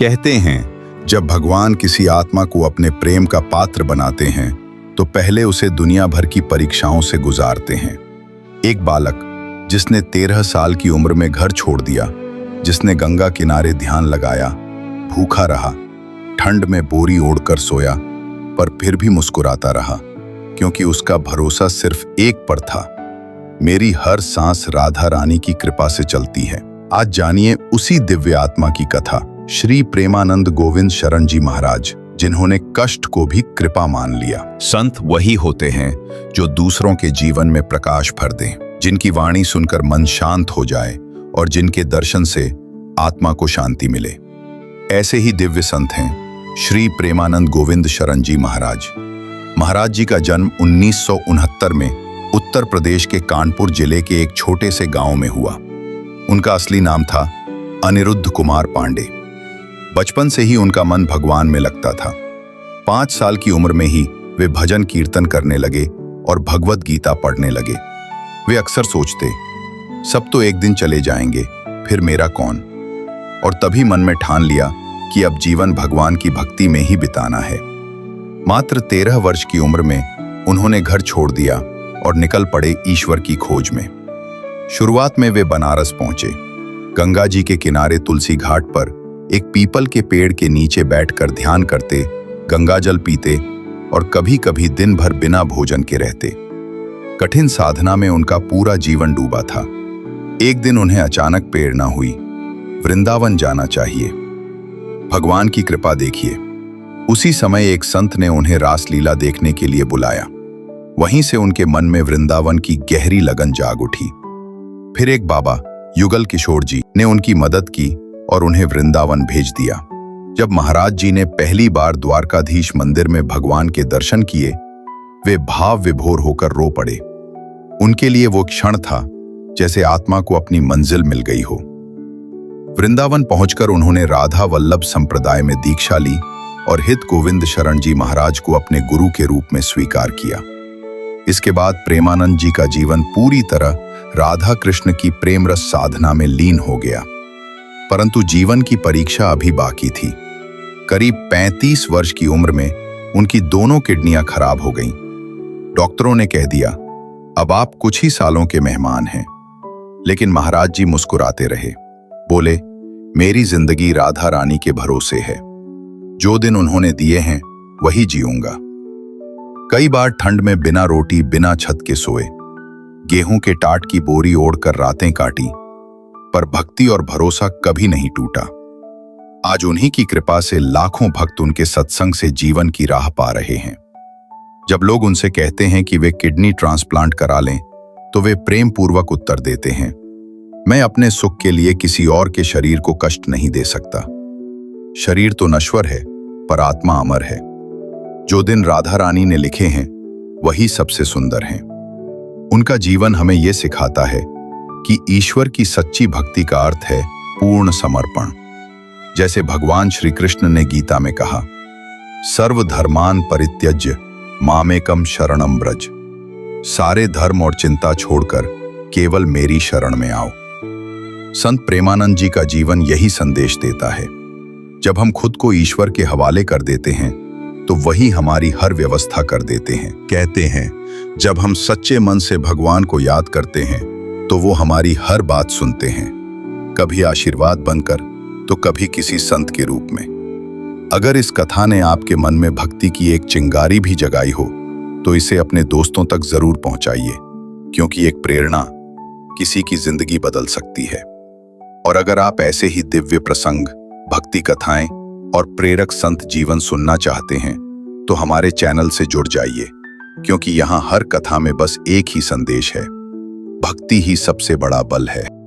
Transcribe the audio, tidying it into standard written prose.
कहते हैं, जब भगवान किसी आत्मा को अपने प्रेम का पात्र बनाते हैं तो पहले उसे दुनिया भर की परीक्षाओं से गुजारते हैं। एक बालक जिसने 13 साल की उम्र में घर छोड़ दिया, जिसने गंगा किनारे ध्यान लगाया, भूखा रहा, ठंड में बोरी ओढ़कर सोया, पर फिर भी मुस्कुराता रहा, क्योंकि उसका भरोसा सिर्फ एक पर था, मेरी हर सांस राधा रानी की कृपा से चलती है। आज जानिए उसी दिव्य आत्मा की कथा। श्री प्रेमानंद गोविंद शरण जी महाराज, जिन्होंने कष्ट को भी कृपा मान लिया। संत वही होते हैं जो दूसरों के जीवन में प्रकाश भर दें, जिनकी वाणी सुनकर मन शांत हो जाए और जिनके दर्शन से आत्मा को शांति मिले। ऐसे ही दिव्य संत हैं श्री प्रेमानंद गोविंद शरण जी महाराज। महाराज जी का जन्म 1969 में उत्तर प्रदेश के कानपुर जिले के एक छोटे से गांव में हुआ। उनका असली नाम था अनिरुद्ध कुमार पांडे। बचपन से ही उनका मन भगवान में लगता था। 5 साल की उम्र में ही वे भजन कीर्तन करने लगे और भगवत गीता पढ़ने लगे। वे अक्सर सोचते, सब तो एक दिन चले जाएंगे, फिर मेरा कौन। और तभी मन में ठान लिया कि अब जीवन भगवान की भक्ति में ही बिताना है। मात्र 13 वर्ष की उम्र में उन्होंने घर छोड़ दिया और निकल पड़े ईश्वर की खोज में। शुरुआत में वे बनारस पहुंचे। गंगा जी के किनारे तुलसी घाट पर एक पीपल के पेड़ के नीचे बैठकर ध्यान करते, गंगा जल पीते और कभी-कभी दिन भर बिना भोजन के रहते। कठिन साधना में उनका पूरा जीवन डूबा था। एक दिन उन्हें अचानक प्रेरणा हुई, वृंदावन जाना चाहिए, भगवान की कृपा देखिए। उसी समय एक संत ने उन्हें रासलीला देखने के लिए बुलाया। वहीं से उनके मन में वृंदावन की गहरी लगन जाग उठी। फिर एक बाबा युगल किशोर जी ने उनकी मदद की और उन्हें वृंदावन भेज दिया। जब महाराज जी ने पहली बार द्वारकाधीश मंदिर में भगवान के दर्शन किए, वे भाव विभोर होकर रो पड़े। उनके लिए वो क्षण था जैसे आत्मा को अपनी मंजिल मिल गई हो। वृंदावन पहुंचकर उन्होंने राधा वल्लभ संप्रदाय में दीक्षा ली और हित गोविंद शरण जी महाराज को अपने गुरु के रूप में स्वीकार किया। इसके बाद प्रेमानंद जी का जीवन पूरी तरह राधा कृष्ण की प्रेम रस साधना में लीन हो गया। परंतु जीवन की परीक्षा अभी बाकी थी। करीब 35 वर्ष की उम्र में उनकी दोनों किडनियां खराब हो गईं। डॉक्टरों ने कह दिया, अब आप कुछ ही सालों के मेहमान हैं। लेकिन महाराज जी मुस्कुराते रहे, बोले, मेरी जिंदगी राधा रानी के भरोसे है। जो दिन उन्होंने दिए हैं वही जीऊंगा। कई बार ठंड में बिना रोटी, बिना छत के सोए, गेहूं के टाट की बोरी ओढ़कर रातें काटी, पर भक्ति और भरोसा कभी नहीं टूटा। आज उन्हीं की कृपा से लाखों भक्त उनके सत्संग से जीवन की राह पा रहे हैं। जब लोग उनसे कहते हैं कि वे किडनी ट्रांसप्लांट करा लें, तो वे प्रेम पूर्वक उत्तर देते हैं, मैं अपने सुख के लिए किसी और के शरीर को कष्ट नहीं दे सकता। शरीर तो नश्वर है, पर आत्मा अमर है। जो दिन राधा रानी ने लिखे हैं वही सबसे सुंदर हैं। उनका जीवन हमें यह सिखाता है कि ईश्वर की सच्ची भक्ति का अर्थ है पूर्ण समर्पण। जैसे भगवान श्री कृष्ण ने गीता में कहा, सर्वधर्मान परित्यज्य मामेकम शरणम ब्रज। सारे धर्म और चिंता छोड़कर केवल मेरी शरण में आओ। संत प्रेमानंद जी का जीवन यही संदेश देता है। जब हम खुद को ईश्वर के हवाले कर देते हैं तो वही हमारी हर व्यवस्था कर देते हैं। कहते हैं, जब हम सच्चे मन से भगवान को याद करते हैं तो वो हमारी हर बात सुनते हैं, कभी आशीर्वाद बनकर तो कभी किसी संत के रूप में। अगर इस कथा ने आपके मन में भक्ति की एक चिंगारी भी जगाई हो तो इसे अपने दोस्तों तक जरूर पहुंचाइए, क्योंकि एक प्रेरणा किसी की जिंदगी बदल सकती है। और अगर आप ऐसे ही दिव्य प्रसंग, भक्ति कथाएं और प्रेरक संत जीवन सुनना चाहते हैं तो हमारे चैनल से जुड़ जाइए, क्योंकि यहाँ हर कथा में बस एक ही संदेश है, भक्ति ही सबसे बड़ा बल है।